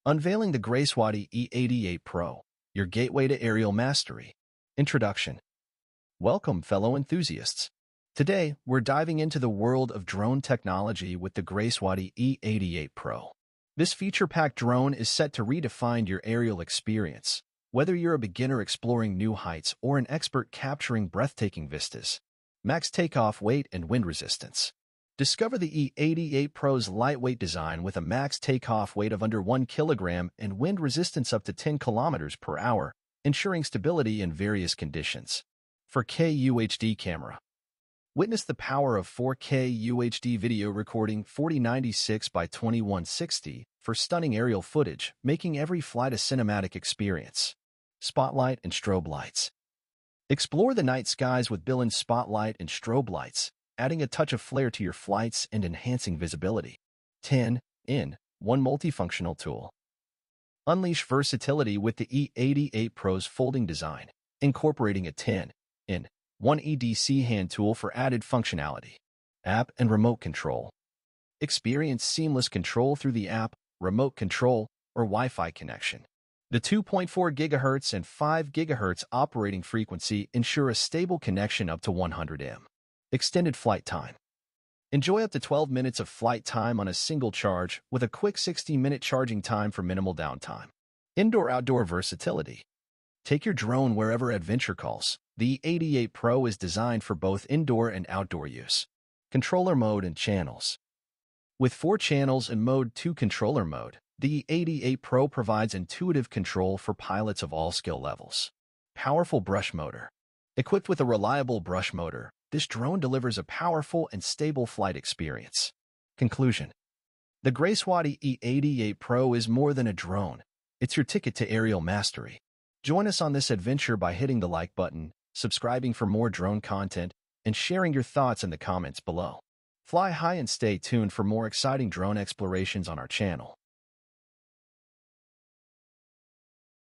Unveiling the Gracewady E88 Pro, your gateway to aerial mastery. Introduction. Welcome, fellow enthusiasts. Today, we're diving into the world of drone technology with the Gracewady E88 Pro. This feature-packed drone is set to redefine your aerial experience, whether you're a beginner exploring new heights or an expert capturing breathtaking vistas. Max takeoff weight and wind resistance. Discover the E88 Pro's lightweight design with a max takeoff weight of under 1 kilogram and wind resistance up to 10 kilometers per hour, ensuring stability in various conditions. 4K UHD camera. Witness the power of 4K UHD video recording 4096 by 2160 for stunning aerial footage, making every flight a cinematic experience. Spotlight and strobe lights. Explore the night skies with built-in spotlight and strobe lights, adding a touch of flair to your flights and enhancing visibility. 10-in-1 multifunctional tool. Unleash versatility with the E88 Pro's folding design, incorporating a 10-in-1 EDC hand tool for added functionality. App and remote control. Experience seamless control through the app, remote control, or Wi-Fi connection. The 2.4 GHz and 5 GHz operating frequency ensure a stable connection up to 100 m. Extended flight time. Enjoy up to 12 minutes of flight time on a single charge with a quick 60-minute charging time for minimal downtime. Indoor-outdoor versatility. Take your drone wherever adventure calls. The E88 Pro is designed for both indoor and outdoor use. Controller mode and channels. With 4 channels and Mode 2 controller mode, the E88 Pro provides intuitive control for pilots of all skill levels. Powerful brush motor. Equipped with a reliable brush motor, this drone delivers a powerful and stable flight experience. Conclusion. The Gracewady E88 Pro is more than a drone. It's your ticket to aerial mastery. Join us on this adventure by hitting the like button, subscribing for more drone content, and sharing your thoughts in the comments below. Fly high and stay tuned for more exciting drone explorations on our channel.